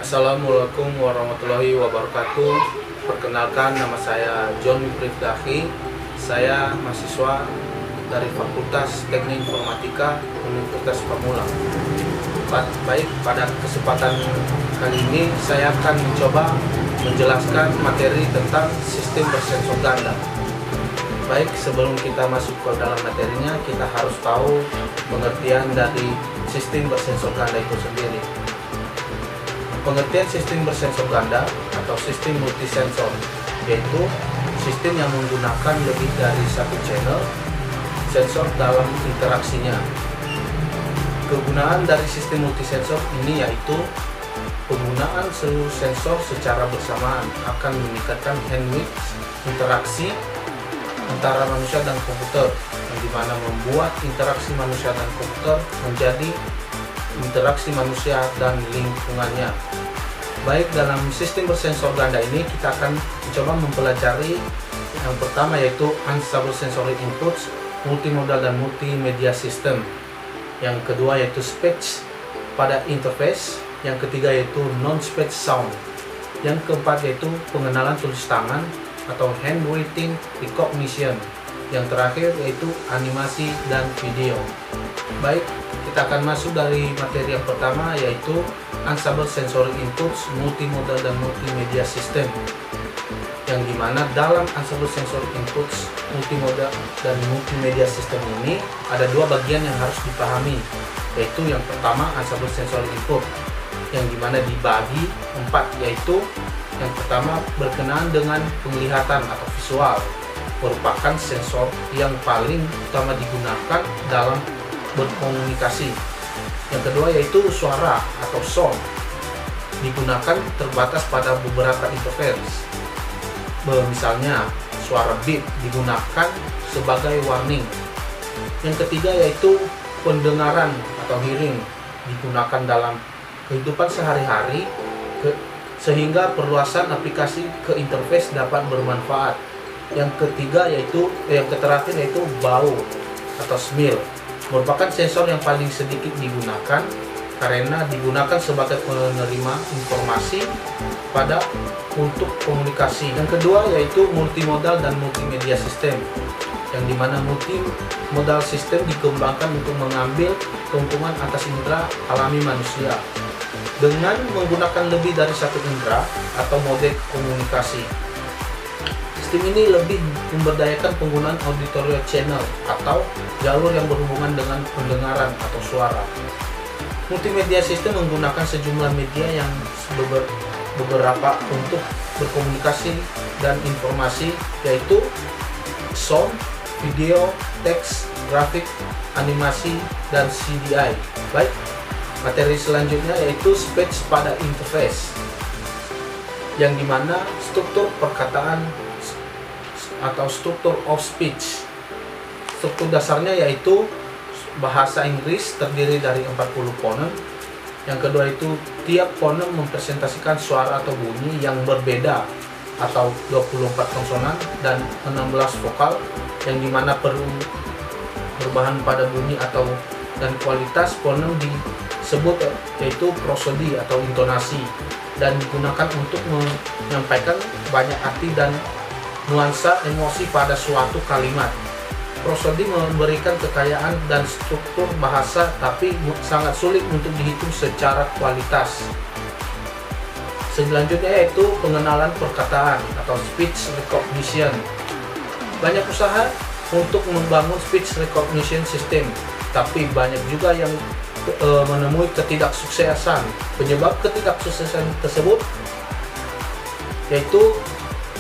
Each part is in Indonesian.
Assalamualaikum warahmatullahi wabarakatuh. Perkenalkan, nama saya John Prifdahi. Saya mahasiswa dari Fakultas Teknik Informatika Universitas Pamulang. Baik, pada kesempatan kali ini saya akan mencoba menjelaskan materi tentang sistem bersensor ganda. Baik, sebelum kita masuk ke dalam materinya, kita harus tahu pengertian dari sistem bersensor ganda itu sendiri. Pengertian sistem bersensor ganda atau sistem multisensor yaitu sistem yang menggunakan lebih dari satu channel sensor dalam interaksinya. Kegunaan dari sistem multisensor ini yaitu penggunaan seluruh sensor secara bersamaan akan meningkatkan bandwidth interaksi antara manusia dan komputer, yang dimana membuat interaksi manusia dan komputer menjadi interaksi manusia dan lingkungannya. Baik, dalam sistem bersensor ganda ini kita akan mencoba mempelajari yang pertama yaitu unstable sensory inputs, multimodal dan multimedia system. Yang kedua yaitu speech pada interface. Yang ketiga yaitu non-speech sound. Yang keempat yaitu pengenalan tulis tangan atau handwriting recognition. Yang terakhir yaitu animasi dan video. Baik, kita akan masuk dari materi yang pertama yaitu unstable sensory inputs, multimodal dan multimedia system. Yang dimana dalam unstable sensory inputs, multimodal dan multimedia system ini ada dua bagian yang harus dipahami, yaitu yang pertama unstable sensory input yang dimana dibagi empat, yaitu yang pertama berkenaan dengan penglihatan atau visual, merupakan sensor yang paling utama digunakan dalam berkomunikasi. Yang kedua yaitu suara atau sound, digunakan terbatas pada beberapa interface. Misalnya suara beep digunakan sebagai warning. Yang ketiga yaitu pendengaran atau hearing, digunakan dalam kehidupan sehari-hari sehingga perluasan aplikasi ke interface dapat bermanfaat. Yang ketiga yaitu yang terakhir yaitu bau atau smell, merupakan sensor yang paling sedikit digunakan karena digunakan sebagai penerima informasi untuk komunikasi. Yang kedua yaitu multimodal dan multimedia system, yang dimana multimodal system dikembangkan untuk mengambil keuntungan atas indera alami manusia dengan menggunakan lebih dari satu indera atau mode komunikasi. Sistem ini lebih memberdayakan penggunaan auditorial channel atau jalur yang berhubungan dengan pendengaran atau suara. Multimedia system menggunakan sejumlah media yang beberapa untuk berkomunikasi dan informasi, yaitu sound, video, teks, grafik, animasi, dan CDI. Baik, materi selanjutnya yaitu speech pada interface, yang dimana struktur perkataan atau struktur of speech. Struktur dasarnya yaitu bahasa Inggris terdiri dari 40 fonem. Yang kedua itu tiap fonem mempresentasikan suara atau bunyi yang berbeda atau 24 konsonan dan 16 vokal, yang dimana perlu berbahan pada bunyi dan kualitas fonem disebut yaitu prosodi atau intonasi, dan digunakan untuk menyampaikan banyak arti dan nuansa emosi pada suatu kalimat. Prosodi memberikan kekayaan dan struktur bahasa, tapi sangat sulit untuk dihitung secara kualitas. Selanjutnya yaitu pengenalan perkataan atau speech recognition. Banyak usaha untuk membangun speech recognition system, tapi banyak juga yang menemui ketidaksuksesan. Penyebab ketidaksuksesan tersebut yaitu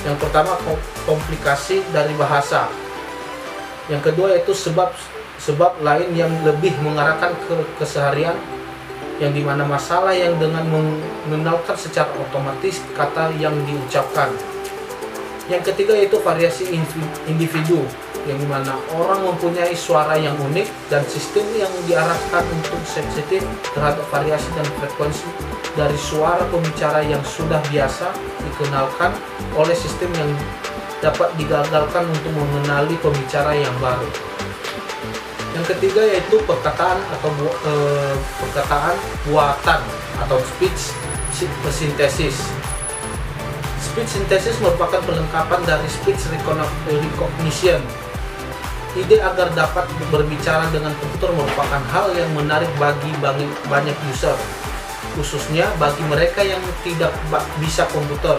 yang pertama komplikasi dari bahasa. Yang kedua yaitu sebab lain yang lebih mengarahkan ke keseharian, yang dimana masalah yang dengan mengenalkan secara otomatis kata yang diucapkan. Yang ketiga yaitu variasi individu, yang dimana orang mempunyai suara yang unik dan sistem yang diarahkan untuk sensitif terhadap variasi dan frekuensi dari suara pembicara yang sudah biasa dikenalkan oleh sistem yang dapat digagalkan untuk mengenali pembicara yang baru. Yang ketiga yaitu perkataan buatan atau speech synthesis. Speech synthesis merupakan pelengkapan dari speech recognition. Ide agar dapat berbicara dengan komputer merupakan hal yang menarik bagi banyak user, khususnya bagi mereka yang tidak bisa komputer.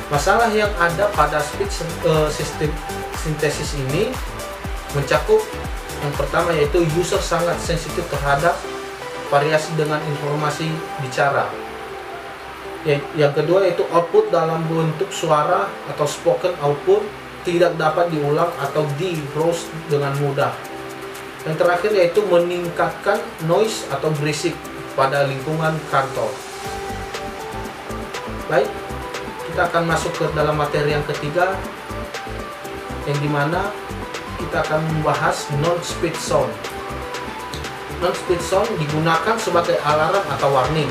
Masalah yang ada pada speech system synthesis ini mencakup yang pertama, yaitu user sangat sensitif terhadap variasi dengan informasi bicara. Yang kedua yaitu output dalam bentuk suara atau spoken output tidak dapat diulang atau di-browse dengan mudah. Yang terakhir yaitu meningkatkan noise atau berisik pada lingkungan kantor. Baik, kita akan masuk ke dalam materi yang ketiga, yang dimana kita akan membahas non-speech sound. Non-speech sound digunakan sebagai alarm atau warning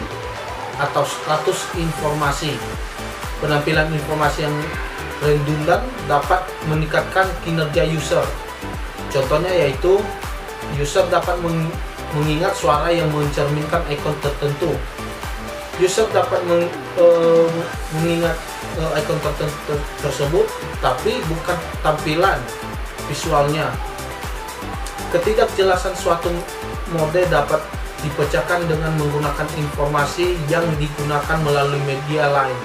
atau status informasi. Penampilan informasi yang redundan dapat meningkatkan kinerja user. Contohnya yaitu user dapat mengingat suara yang mencerminkan ikon tertentu. User dapat mengingat ikon tertentu tersebut, tapi bukan tampilan visualnya. Ketidakjelasan suatu mode dapat dipecahkan dengan menggunakan informasi yang digunakan melalui media lain.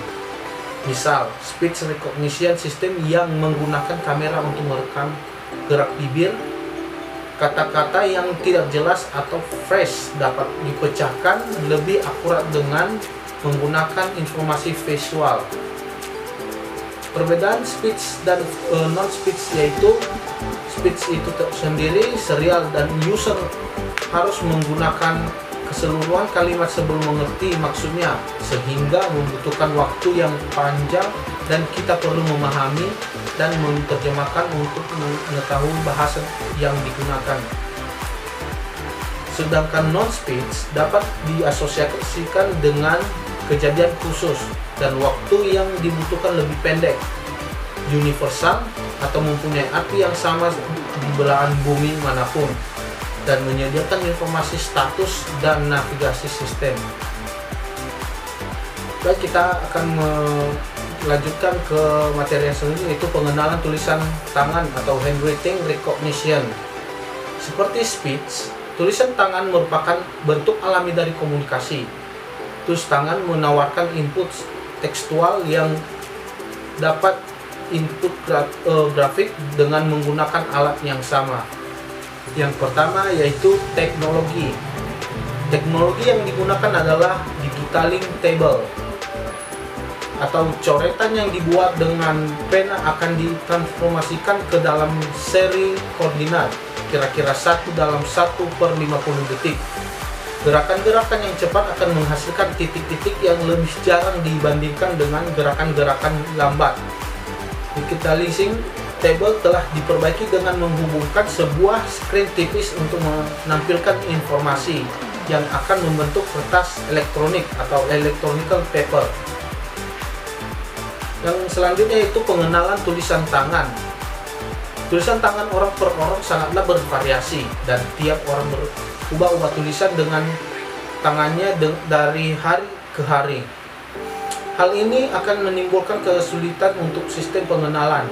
Misal, speech recognition system yang menggunakan kamera untuk merekam gerak bibir. Kata-kata yang tidak jelas atau phrase dapat dipecahkan lebih akurat dengan menggunakan informasi visual. Perbedaan speech dan non-speech yaitu speech itu sendiri serial dan user harus menggunakan keseluruhan kalimat sebelum mengerti maksudnya, sehingga membutuhkan waktu yang panjang dan kita perlu memahami dan menerjemahkan untuk mengetahui bahasa yang digunakan. Sedangkan non-speech dapat diasosiasikan dengan kejadian khusus dan waktu yang dibutuhkan lebih pendek, universal atau mempunyai arti yang sama di belahan bumi manapun, dan menyediakan informasi status dan navigasi sistem. Baik, kita akan melanjutkan ke materi yang selanjutnya, yaitu pengenalan tulisan tangan atau handwriting recognition. Seperti speech, tulisan tangan merupakan bentuk alami dari komunikasi. Tulis tangan menawarkan input tekstual yang dapat input grafik dengan menggunakan alat yang sama. Yang pertama yaitu teknologi. Teknologi yang digunakan adalah digitaling table atau coretan yang dibuat dengan pena akan ditransformasikan ke dalam seri koordinat kira-kira 1 dalam 1/50 detik. Gerakan-gerakan yang cepat akan menghasilkan titik-titik yang lebih jarang dibandingkan dengan gerakan-gerakan lambat. Digitalizing table telah diperbaiki dengan menghubungkan sebuah screen tipis untuk menampilkan informasi yang akan membentuk kertas elektronik atau electronic paper. Yang selanjutnya itu pengenalan tulisan tangan. Tulisan tangan orang per orang sangatlah bervariasi dan tiap orang berubah-ubah tulisan dengan tangannya dari hari ke hari. Hal ini akan menimbulkan kesulitan untuk sistem pengenalan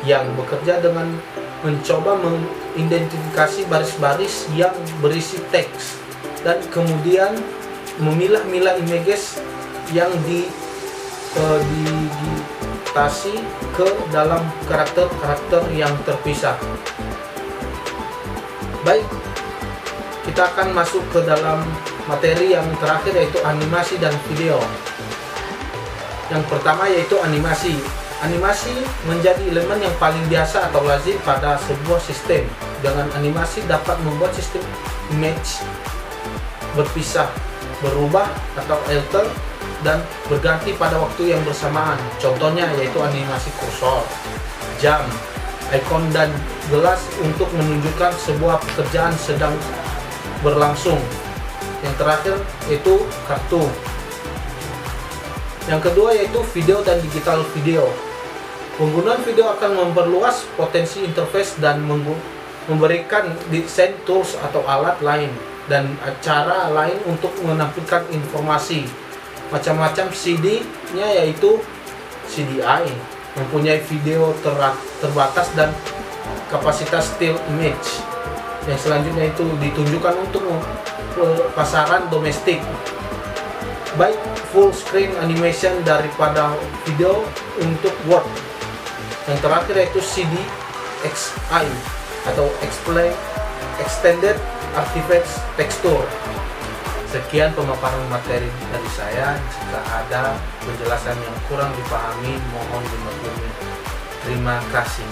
yang bekerja dengan mencoba mengidentifikasi baris-baris yang berisi teks dan kemudian memilah-milah images yang digitasi ke dalam karakter-karakter yang terpisah. Baik, kita akan masuk ke dalam materi yang terakhir, yaitu animasi dan video. Yang pertama yaitu animasi. Animasi menjadi elemen yang paling biasa atau lazim pada sebuah sistem. Dengan animasi dapat membuat sistem image berpisah, berubah atau alter dan berganti pada waktu yang bersamaan. Contohnya yaitu animasi kursor, jam, ikon dan gelas untuk menunjukkan sebuah pekerjaan sedang berlangsung. Yang terakhir yaitu kartu. Yang kedua yaitu video dan digital video. Penggunaan video akan memperluas potensi interface dan memberikan desain tools atau alat lain dan cara lain untuk menampilkan informasi. macam-macam CD-nya, yaitu CDI, mempunyai video terbatas dan kapasitas still image. Yang selanjutnya itu ditunjukkan untuk pasaran domestik, baik full screen animation daripada video untuk Word. Yang terakhir yaitu CDXI atau Extended Artifacts Texture. Sekian pemaparan materi dari saya. Jika ada penjelasan yang kurang dipahami, mohon dimaklumi. Terima kasih.